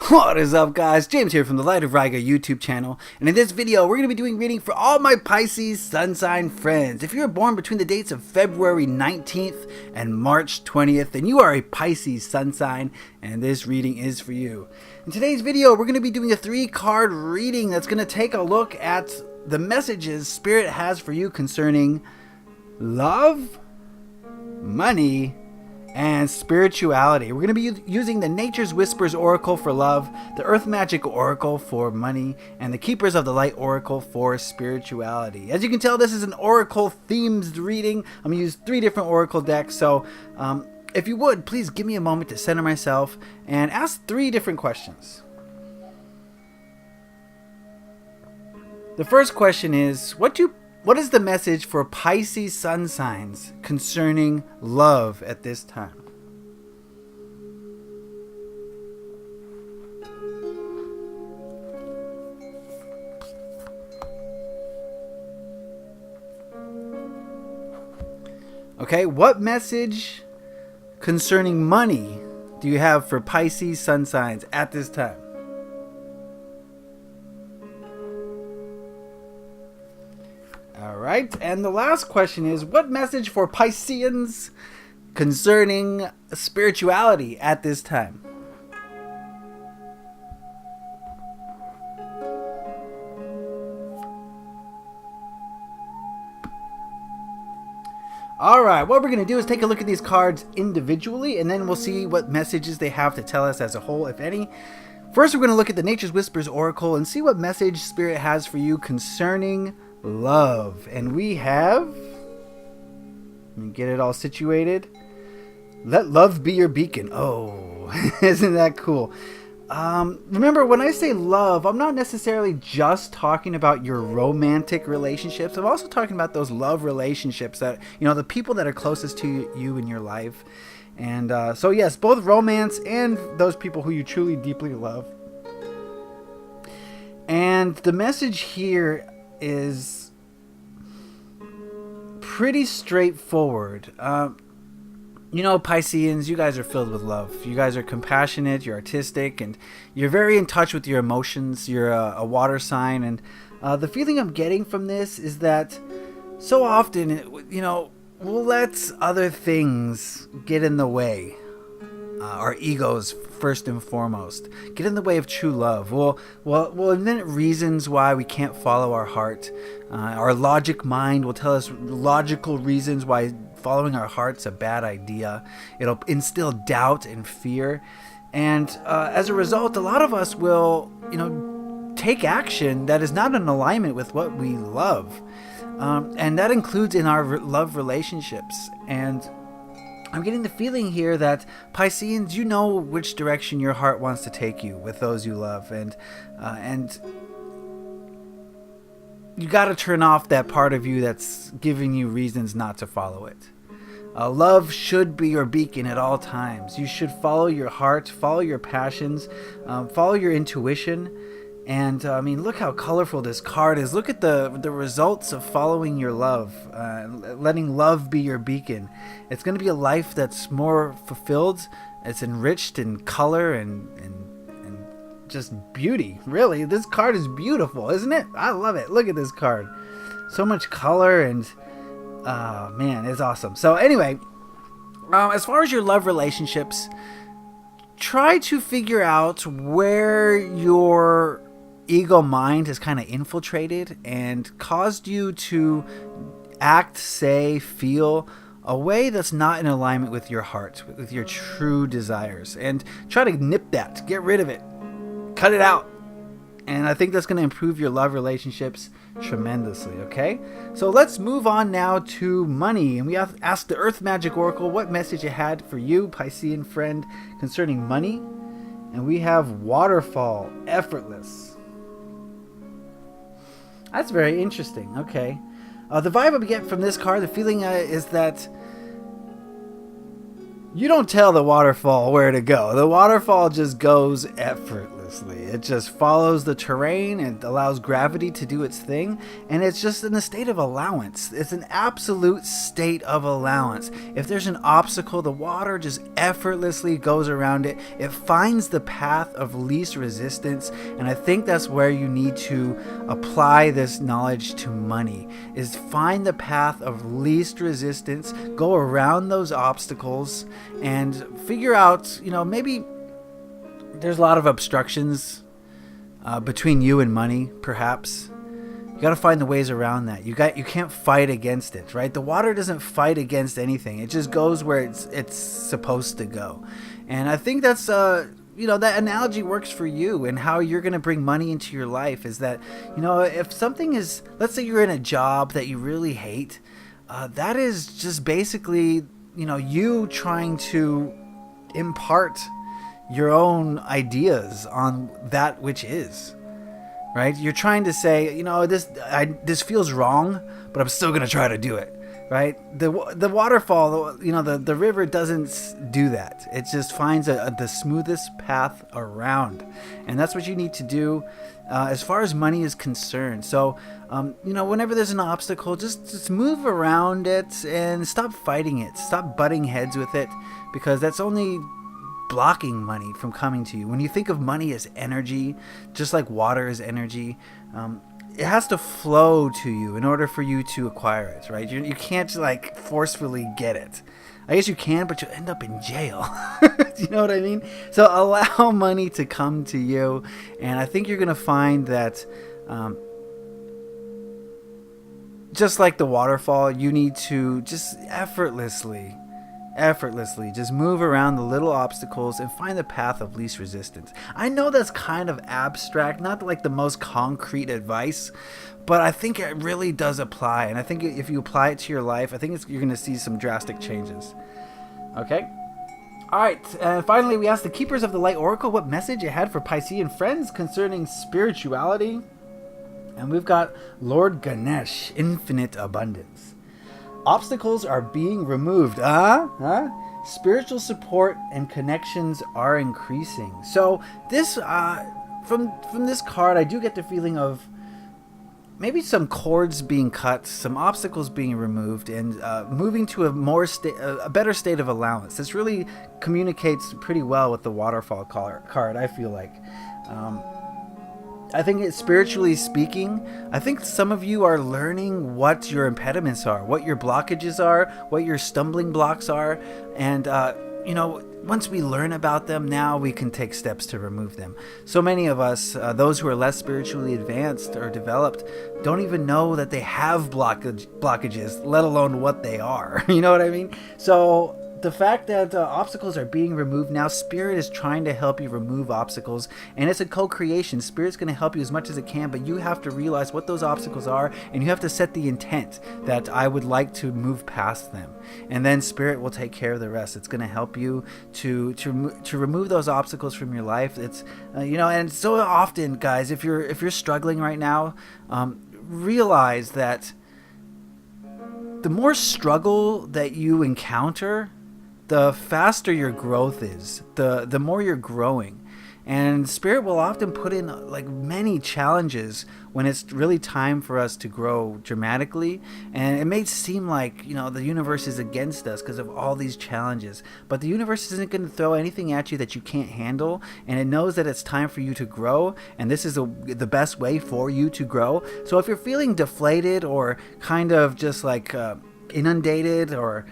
What is up, guys? James here from the Light of Riga YouTube channel, and in this video we're going to be doing reading for all my Pisces sun sign friends. If you were born between the dates of February 19th and March 20th, then you are a Pisces sun sign, and this reading is for you. In today's video we're going to be doing a 3-card reading that's going to take a look at the messages Spirit has for you concerning love, money, and spirituality. We're going to be using the Nature's Whispers Oracle for love, the Earth Magic Oracle for money, and the Keepers of the Light Oracle for spirituality. As you can tell, this is an Oracle themed reading. I'm going to use 3 different Oracle decks, so if you would, please give me a moment to center myself and ask 3 different questions. The first question is, what is the message for Pisces sun signs concerning love at this time? Okay, what message concerning money do you have for Pisces sun signs at this time? Alright, and the last question is, what message for Pisceans concerning spirituality at this time? Alright, what we're going to do is take a look at these cards individually, and then we'll see what messages they have to tell us as a whole, if any. First, we're going to look at the Nature's Whispers Oracle and see what message Spirit has for you concerning love. And we have, let me get it all situated. Let love be your beacon. Oh, isn't that cool? Remember, when I say love, I'm not necessarily just talking about your romantic relationships. I'm also talking about those love relationships that, the people that are closest to you in your life. And so yes, both romance and those people who you truly deeply love. And the message here is pretty straightforward. Pisceans, you guys are filled with love. You guys are compassionate, you're artistic, and you're very in touch with your emotions. You're a water sign, and the feeling I'm getting from this is that so often, we'll let other things get in the way. Our egos, first and foremost, get in the way of true love. We'll invent reasons why we can't follow our heart. Our logic mind will tell us logical reasons why following our heart's a bad idea. It'll instill doubt and fear. And as a result, a lot of us will, take action that is not in alignment with what we love. And that includes in our love relationships. And I'm getting the feeling here that Pisceans, you know which direction your heart wants to take you with those you love, and you got to turn off that part of you that's giving you reasons not to follow it. Love should be your beacon at all times. You should follow your heart, follow your passions, follow your intuition. And look how colorful this card is. Look at the results of following your love, letting love be your beacon. It's going to be a life that's more fulfilled. It's enriched in color and just beauty. Really, this card is beautiful, isn't it? I love it. Look at this card. So much color, and man, it's awesome. So anyway, as far as your love relationships, try to figure out where your ego mind has kind of infiltrated and caused you to act, say, feel a way that's not in alignment with your heart, with your true desires. And try to nip that, get rid of it, cut it out. And I think that's going to improve your love relationships tremendously, okay? So let's move on now to money. And we have asked the Earth Magic Oracle what message it had for you, Piscean friend, concerning money. And we have Waterfall, Effortless. That's very interesting. Okay. The vibe I get from this card, the feeling is that you don't tell the waterfall where to go. The waterfall just goes effortlessly. effortlessly. It just follows the terrain and allows gravity to do its thing, and it's just in a state of allowance. It's an absolute state of allowance. If there's an obstacle, the water just effortlessly goes around it. It finds the path of least resistance, and I think that's where you need to apply this knowledge to money, is find the path of least resistance, go around those obstacles, and figure out, maybe there's a lot of obstructions between you and money, perhaps. You got to find the ways around that. You can't fight against it, right? The water doesn't fight against anything. It just goes where it's supposed to go. And I think that's that analogy works for you, and how you're going to bring money into your life is that, if something is, let's say you're in a job that you really hate, that is just basically, you trying to impart your own ideas on that which is, right? You're trying to say, this feels wrong, but I'm still going to try to do it, right? The waterfall, the river doesn't do that. It just finds the smoothest path around. And that's what you need to do as far as money is concerned. So, whenever there's an obstacle, just move around it and stop fighting it. Stop butting heads with it, because that's only blocking money from coming to you. When you think of money as energy, just like water is energy, it has to flow to you in order for you to acquire it, right? You can't forcefully get it. I guess you can, but you'll end up in jail. You know what I mean? So allow money to come to you, and I think you're going to find that just like the waterfall, you need to just effortlessly just move around the little obstacles and find the path of least resistance. I know that's kind of abstract, not like the most concrete advice, but I think it really does apply. And I think if you apply it to your life, I think you're going to see some drastic changes. Okay? All right. Finally, we asked the Keepers of the Light Oracle what message it had for Piscean friends concerning spirituality. And we've got Lord Ganesh, Infinite Abundance. Obstacles are being removed. Spiritual support and connections are increasing. So this, from this card, I do get the feeling of maybe some cords being cut, some obstacles being removed, and moving to a better state of allowance. This really communicates pretty well with the waterfall card, I feel like. I think spiritually speaking, I think some of you are learning what your impediments are, what your blockages are, what your stumbling blocks are. And, once we learn about them, now we can take steps to remove them. So many of us, those who are less spiritually advanced or developed, don't even know that they have blockages, let alone what they are. You know what I mean? So the fact that obstacles are being removed now, Spirit is trying to help you remove obstacles, and it's a co-creation. Spirit's going to help you as much as it can, but you have to realize what those obstacles are, and you have to set the intent that I would like to move past them, and then Spirit will take care of the rest. It's going to help you to remove those obstacles from your life. It's and so often, guys, if you're struggling right now, realize that the more struggle that you encounter, the faster your growth is, the more you're growing. And Spirit will often put in many challenges when it's really time for us to grow dramatically. And it may seem like, the universe is against us because of all these challenges. But the universe isn't going to throw anything at you that you can't handle. And it knows that it's time for you to grow. And this is the best way for you to grow. So if you're feeling deflated or kind of just inundated, or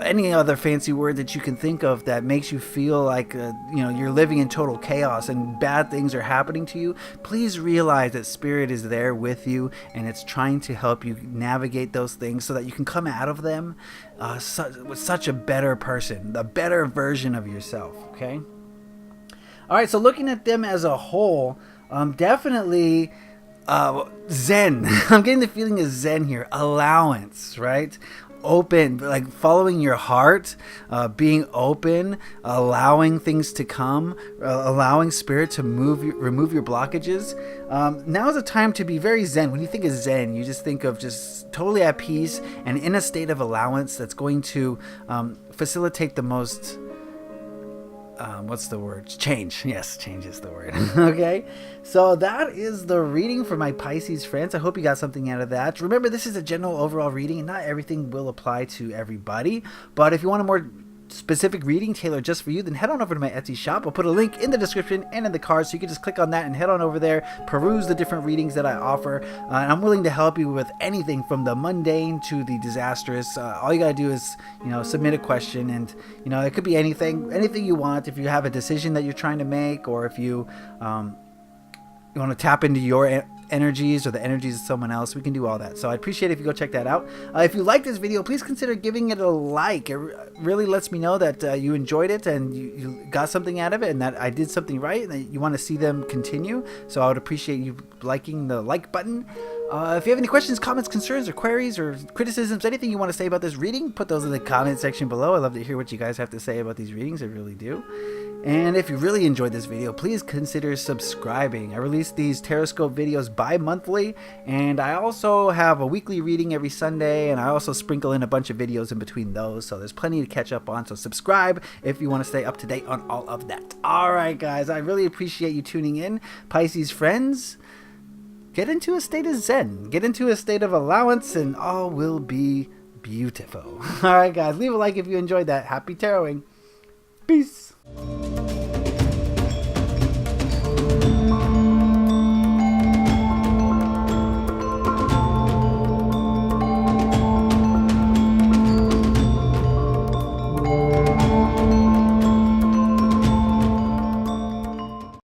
any other fancy word that you can think of that makes you feel like you're living in total chaos and bad things are happening to you, please realize that Spirit is there with you, and it's trying to help you navigate those things so that you can come out of them with such a better person, a better version of yourself. Okay? All right, so looking at them as a whole, definitely Zen. I'm getting the feeling of Zen here. Allowance, right? Open, following your heart, being open, allowing things to come, allowing Spirit to remove your blockages. Now is a time to be very Zen. When you think of Zen, you just think of just totally at peace and in a state of allowance that's going to facilitate the most what's the word? Change. Yes, change is the word. Okay, so that is the reading for my Pisces friends. I hope you got something out of that. Remember, this is a general overall reading, and not everything will apply to everybody. But if you want a more specific reading tailored just for you, then head on over to my Etsy shop. I'll put a link in the description and in the card, so you can just click on that and head on over there, peruse the different readings that I offer, and I'm willing to help you with anything from the mundane to the disastrous. All you gotta do is, submit a question, and it could be anything you want. If you have a decision that you're trying to make, or if you want to tap into your energies or the energies of someone else, we can do all that. So I'd appreciate it if you go check that out. If you like this video, please consider giving it a like. It really lets me know that you enjoyed it and you got something out of it, and that I did something right, and that you want to see them continue. So I would appreciate you liking the like button. If you have any questions, comments, concerns, or queries, or criticisms, anything you want to say about this reading, put those in the comment section below. I love to hear what you guys have to say about these readings. I really do. And if you really enjoyed this video, please consider subscribing. I release these Taroscope videos bi-monthly, and I also have a weekly reading every Sunday, and I also sprinkle in a bunch of videos in between those, so there's plenty to catch up on. So subscribe if you want to stay up to date on all of that. Alright guys, I really appreciate you tuning in. Pisces friends, get into a state of Zen, get into a state of allowance, and all will be beautiful. Alright guys, leave a like if you enjoyed that. Happy taroting. Peace.